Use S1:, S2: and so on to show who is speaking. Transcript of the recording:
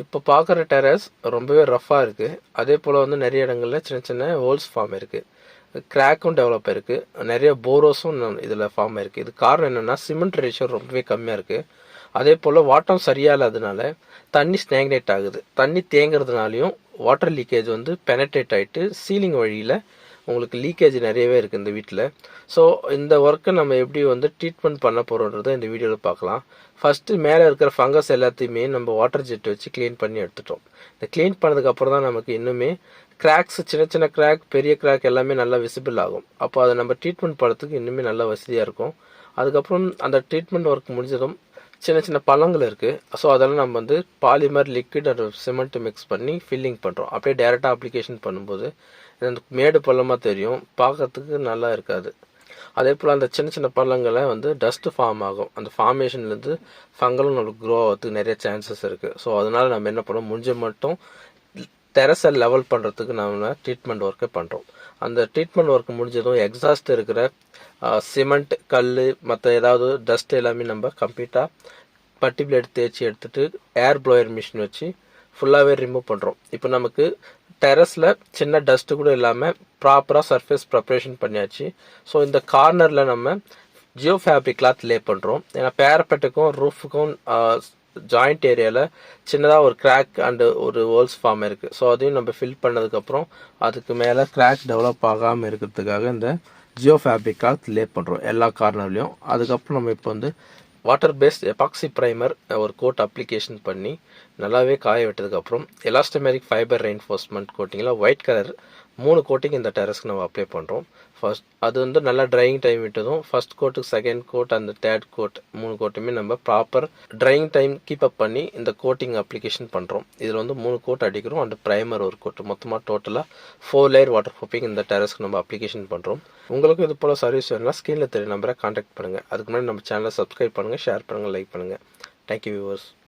S1: இப்போ பார்க்குற டெரஸ் ரொம்பவே ரஃப்பாக இருக்குது. அதே போல் வந்து நிறைய இடங்களில் சின்ன சின்ன ஹோல்ஸ் ஃபார்ம் இருக்குது. கிராக்கும் டெவலப் ஆயிருக்கு. நிறைய போரோஸும் இதில் ஃபார்ம் ஆயிருக்கு. இது காரணம் என்னென்னா சிமெண்ட் ரேஷியோ ரொம்பவே கம்மியாக இருக்குது. அதே போல் வாட்டம் சரியாக இல்லாததுனால தண்ணி ஸ்டாக்னேட் ஆகுது. தண்ணி தேங்குறதுனாலையும் வாட்டர் லீக்கேஜ் வந்து பெனட்ரேட் ஆகிட்டு சீலிங் வழியில் உங்களுக்கு லீக்கேஜ் நிறையவே இருக்குது இந்த வீட்டில். ஸோ இந்த ஒர்க்கை நம்ம எப்படி வந்து ட்ரீட்மெண்ட் பண்ண போகிறோன்றதை இந்த வீடியோவில் பார்க்கலாம். ஃபஸ்ட்டு மேலே இருக்கிற ஃபங்கஸ் எல்லாத்தையுமே நம்ம வாட்டர் ஜெட் வச்சு க்ளீன் பண்ணி எடுத்துட்டோம். இந்த க்ளீன் பண்ணதுக்கப்புறம் தான் நமக்கு இன்னுமே கிராக்ஸ், சின்ன சின்ன கிராக், பெரிய கிராக் எல்லாமே நல்லா விசிபிள் ஆகும். அப்போ அதை நம்ம ட்ரீட்மெண்ட் பண்ணுறதுக்கு இன்னுமே நல்லா வசதியாக இருக்கும். அதுக்கப்புறம் அந்த ட்ரீட்மெண்ட் ஒர்க் முடிஞ்சதும் சின்ன சின்ன பள்ளங்கள் இருக்குது. ஸோ அதெல்லாம் நம்ம வந்து polymer, liquid and cement mix பண்ணி ஃபில்லிங் பண்ணுறோம். அப்படியே டேரெக்டாக அப்ளிகேஷன் பண்ணும்போது இந்த மேடு பள்ளமாக தெரியும், பார்க்கறதுக்கு நல்லா இருக்காது. அதே போல் அந்த சின்ன சின்ன பள்ளங்களை வந்து டஸ்ட்டு ஃபார்ம் ஆகும். அந்த ஃபார்மேஷன்லேருந்து ஃபங்கலும் நம்மளுக்கு க்ரோ ஆகிறதுக்கு நிறைய சான்சஸ் இருக்குது. ஸோ அதனால் நம்ம என்ன பண்ணோம், முடிஞ்ச மட்டும் டெரஸை லெவல் பண்ணுறதுக்கு நம்ம ட்ரீட்மெண்ட் ஒர்க்கை பண்ணுறோம். அந்த ட்ரீட்மெண்ட் ஒர்க் முடிஞ்சதும் எக்ஸாஸ்ட் இருக்கிற சிமெண்ட், கல், மற்ற ஏதாவது டஸ்ட் எல்லாமே நம்ம கம்ப்ளீட்டாக பட்டி பிளேட் தேய்ச்சி எடுத்துகிட்டு ஏர் ப்ளோயர் மிஷின் வச்சு ஃபுல்லாகவே ரிமூவ் பண்ணுறோம். இப்போ நமக்கு டெரஸில் சின்ன டஸ்ட்டு கூட இல்லாமல் ப்ராப்பராக சர்ஃபேஸ் ப்ரிப்ரேஷன் பண்ணியாச்சு. ஸோ இந்த கார்னரில் நம்ம ஜியோ ஃபேப்ரிக் கிளாத் லே பண்ணுறோம். ஏன்னா பேரப்பெட்டுக்கும் ரூஃபுக்கும் ஜாயிண்ட் ஏரியாவில் சின்னதாக ஒரு கிராக் அண்டு ஒரு ஹோல்ஸ் ஃபார்ம் இருக்குது. ஸோ அதையும் நம்ம ஃபில் பண்ணதுக்கப்புறம் அதுக்கு மேலே கிராக் டெவலப் ஆகாமல் இருக்கிறதுக்காக இந்த ஜியோ ஃபேப்ரிக் கிளாத் லே பண்ணுறோம் எல்லா கார்னர்லையும். அதுக்கப்புறம் நம்ம இப்போ வந்து வாட்டர் பேஸ்ட் எபாக்சி ப்ரைமர் ஒரு கோட் அப்ளிகேஷன் பண்ணி நல்லாவே காய விட்டதுக்கப்புறம் எலாஸ்டமேரிக் ஃபைபர் ரெயின்ஃபோர்ஸ்மெண்ட் கோட்டிங்கில் ஒயிட் கலர் 3 கோட்டிங் இந்த டெரஸ்க்கு நம்ம அப்ளை பண்ணுறோம். ஃபர்ஸ்ட் அது வந்து நல்லா ட்ரையிங் டைம் விட்டதும் ஃபர்ஸ்ட் கோட்டுக்கு செகண்ட் கோட் அந்த தேர்ட் கோட் 3 கோட்டுமே நம்ம proper drying time keep up பண்ணி இந்த கோட்டிங் அப்ளிகேஷன் பண்ணுறோம். இதில் வந்து 3 கோட் அடிக்கிறோம் அண்ட் ப்ரைமர் ஒரு கோட், மொத்தமாக டோட்டலாக 4 லேயர் வாட்டர் ப்ரூஃபிங் இந்த டெரஸ்க்கு நம்ம அப்ளிகேஷன் பண்ணுறோம். உங்களுக்கும் இது போல் சர்வீஸ் வேணும்னா ஸ்க்ரீனில் தெரிய நம்பரை கான்டாக்ட் பண்ணுங்கள். அதுக்கு முன்னாடி நம்ம சேனலை சப்ஸ்கிரைப் பண்ணுங்கள், ஷேர் பண்ணுங்கள், லைக் பண்ணுங்கள். Thank you viewers.